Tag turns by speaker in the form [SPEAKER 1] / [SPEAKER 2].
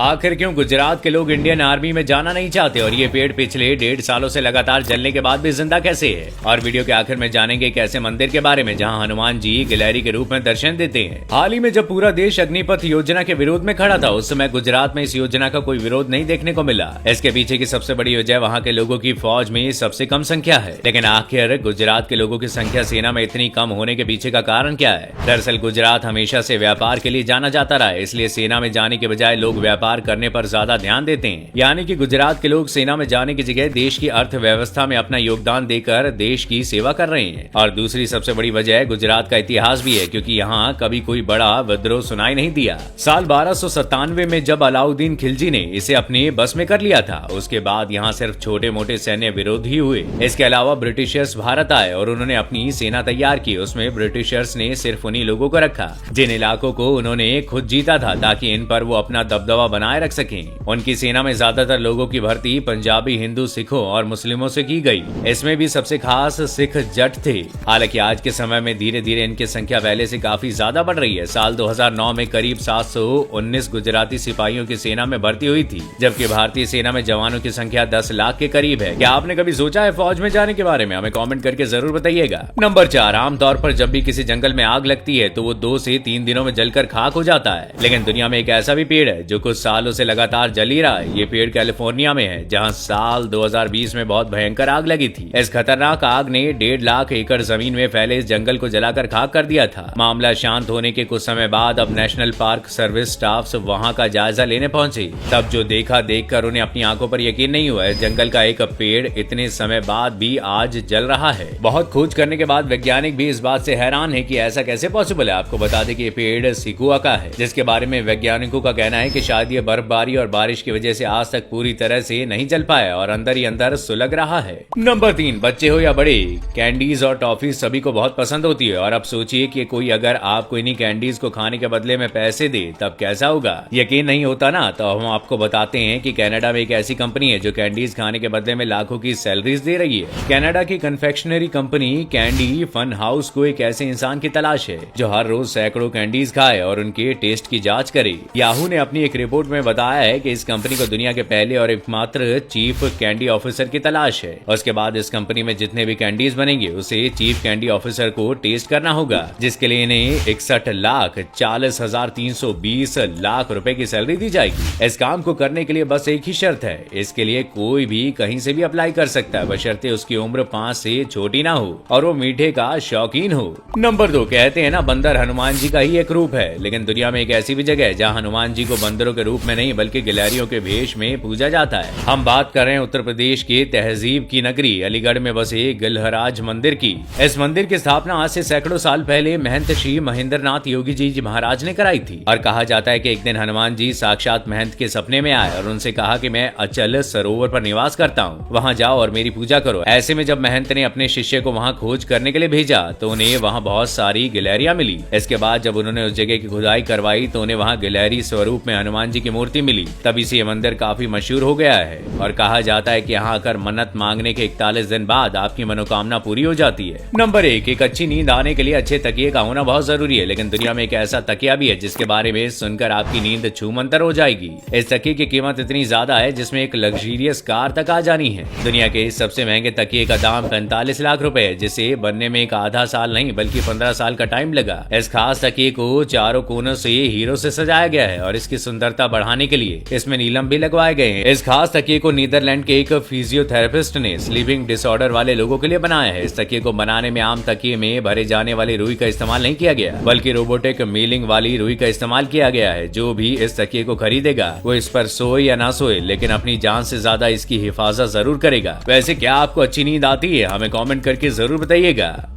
[SPEAKER 1] आखिर क्यों गुजरात के लोग इंडियन आर्मी में जाना नहीं चाहते और ये पेड़ पिछले 1.5 सालों से लगातार जलने के बाद भी जिंदा कैसे है। और वीडियो के आखिर में जानेंगे एक ऐसे मंदिर के बारे में जहां हनुमान जी गिलहरी के रूप में दर्शन देते हैं। हाल ही में जब पूरा देश अग्निपथ योजना के विरोध में खड़ा था, उस समय गुजरात में इस योजना का कोई विरोध नहीं देखने को मिला। इसके पीछे की सबसे बड़ी वजह वहाँ के लोगों की फौज में सबसे कम संख्या है। लेकिन आखिर गुजरात के लोगों की संख्या सेना में इतनी कम होने के पीछे का कारण क्या है? दरअसल गुजरात हमेशा से व्यापार के लिए जाना जाता रहा है, इसलिए सेना में जाने के बजाय लोग व्यापार करने पर ज्यादा ध्यान देते हैं। यानी कि गुजरात के लोग सेना में जाने की जगह देश की अर्थव्यवस्था में अपना योगदान देकर देश की सेवा कर रहे हैं। और दूसरी सबसे बड़ी वजह गुजरात का इतिहास भी है, क्योंकि यहाँ कभी कोई बड़ा विद्रोह सुनाई नहीं दिया। साल 1297 में जब अलाउद्दीन खिलजी ने इसे अपने बस में कर लिया था, उसके बाद यहाँ सिर्फ छोटे मोटे सैन्य विरोध ही हुए। इसके अलावा ब्रिटिशर्स भारत आए और उन्होंने अपनी सेना तैयार की। उसमें ब्रिटिशर्स ने सिर्फ उन्हीं लोगों को रखा जिन इलाकों को उन्होंने खुद जीता था, ताकि इन पर वो अपना दबदबा बनाए रख सकें। उनकी सेना में ज्यादातर लोगों की भर्ती पंजाबी, हिंदू, सिखों और मुस्लिमों से की गई। इसमें भी सबसे खास सिख जट थे। हालांकि आज के समय में धीरे धीरे इनकी संख्या पहले से काफी ज्यादा बढ़ रही है। साल 2009 में करीब 719 गुजराती सिपाहियों की सेना में भर्ती हुई थी, जबकि भारतीय सेना में जवानों की संख्या 10 लाख के करीब है। क्या आपने कभी सोचा है फौज में जाने के बारे में? हमें कमेंट करके जरूर बताइएगा। नंबर 4, आमतौर पर जब भी किसी जंगल में आग लगती है तो वो 2 से 3 दिनों में जलकर खाक हो जाता है। लेकिन दुनिया में एक ऐसा भी पेड़ है जो कुछ सालों से लगातार जल ही रहा है। ये पेड़ कैलिफोर्निया में है, जहां साल 2020 में बहुत भयंकर आग लगी थी। इस खतरनाक आग ने 1.5 लाख एकड़ जमीन में फैले इस जंगल को जलाकर खाक कर दिया था। मामला शांत होने के कुछ समय बाद अब नेशनल पार्क सर्विस स्टाफ वहां का जायजा लेने पहुंचे। तब जो देखा देखकर उन्हें अपनी आंखों पर यकीन नहीं हुआ। इस जंगल का एक पेड़ इतने समय बाद भी आज जल रहा है। बहुत खोज करने के बाद वैज्ञानिक भी इस बात से हैरान है कि ऐसा कैसे पॉसिबल है। आपको बता दें कि ये पेड़ सिकुआ का है, जिसके बारे में वैज्ञानिकों का कहना है कि शायद ये बर्फबारी और बारिश की वजह से आज तक पूरी तरह से नहीं जल पाया और अंदर ही अंदर सुलग रहा है। नंबर 3, बच्चे हो या बड़े, कैंडीज और टॉफीज सभी को बहुत पसंद होती है। और अब सोचिए कि कोई अगर आपको इन्हीं कैंडीज को खाने के बदले में पैसे दे, तब कैसा होगा? यकीन नहीं होता ना? तो हम आपको बताते हैं कि कनाडा में एक ऐसी कंपनी है जो कैंडीज खाने के बदले में लाखों की सैलरीज दे रही है। कनाडा की confectionery company Candy Fun House को एक ऐसे इंसान की तलाश है जो हर रोज सैकड़ों कैंडीज खाए और उनके टेस्ट की जांच करे। याहू ने अपनी एक रिपोर्ट में बताया है कि इस कंपनी को दुनिया के पहले और एकमात्र चीफ कैंडी ऑफिसर की तलाश है। उसके बाद इस कंपनी में जितने भी कैंडीज बनेंगे उसे चीफ कैंडी ऑफिसर को टेस्ट करना होगा, जिसके लिए इन्हें 61,40,320 लाख रुपए की सैलरी दी जाएगी। इस काम को करने के लिए बस एक ही शर्त है, इसके लिए कोई भी कहीं से भी अप्लाई कर सकता है, बशर्ते उसकी उम्र 5 से छोटी ना हो और वो मीठे का शौकीन हो। नंबर 2, कहते हैं ना बंदर हनुमान जी का ही एक रूप है, लेकिन दुनिया में एक ऐसी भी जगह है जहाँ हनुमान जी को बंदरों के रूप में नहीं बल्कि गिलहरियों के भेष में पूजा जाता है। हम बात कर रहे हैं उत्तर प्रदेश के तहजीब की नगरी अलीगढ़ में बसे गिलहराज मंदिर की। इस मंदिर की स्थापना आज से सैकड़ों साल पहले महंत श्री महेंद्रनाथ योगी जी महाराज ने कराई थी। और कहा जाता है कि एक दिन हनुमान जी साक्षात महंत के सपने में आए और उनसे कहा कि मैं अचल सरोवर पर निवास करता हूँ, वहाँ जाओ और मेरी पूजा करो। ऐसे में जब महंत ने अपने शिष्य को वहाँ खोज करने के लिए भेजा तो उन्हें वहाँ बहुत सारी गिलहरियां मिली। इसके बाद जब उन्होंने उस जगह की खुदाई करवाई तो उन्हें वहाँ गिलहरी स्वरूप में हनुमान जी की मूर्ति मिली। तभी से ये मंदिर काफी मशहूर हो गया है और कहा जाता है कि यहाँ आकर मन्नत मांगने के 41 दिन बाद आपकी मनोकामना पूरी हो जाती है। नंबर 1, एक अच्छी नींद आने के लिए अच्छे तकिए का होना बहुत जरूरी है, लेकिन दुनिया में एक ऐसा तकिया भी है जिसके बारे में सुनकर आपकी नींद छूमंतर हो जाएगी। इस तकिए की कीमत इतनी ज्यादा है जिसमें एक लग्जरियस कार तक आ जानी है। दुनिया के सबसे महंगे तकिए का दाम 45 लाख रुपए है, जिसे बनने में एक आधा साल नहीं बल्कि 15 साल का टाइम लगा। इस खास तकिए को चारों कोनों से हीरो से सजाया गया है और इसकी सुंदरता बढ़ाने के लिए इसमें नीलम भी लगवाए गए हैं। इस खास तकिए को नीदरलैंड के एक फिजियोथेरेपिस्ट ने स्लीपिंग डिसऑर्डर वाले लोगों के लिए बनाया है। इस तकिए को बनाने में आम तकिए में भरे जाने वाली रुई का इस्तेमाल नहीं किया गया, बल्कि रोबोटिक मीलिंग वाली रुई का इस्तेमाल किया गया है। जो भी इस तकिए को खरीदेगा वो इस पर सोए या ना सोए, लेकिन अपनी जान से ज्यादा इसकी हिफाजत जरूर करेगा। वैसे क्या आपको अच्छी नींद आती है? हमें कमेंट करके जरूर बताइएगा।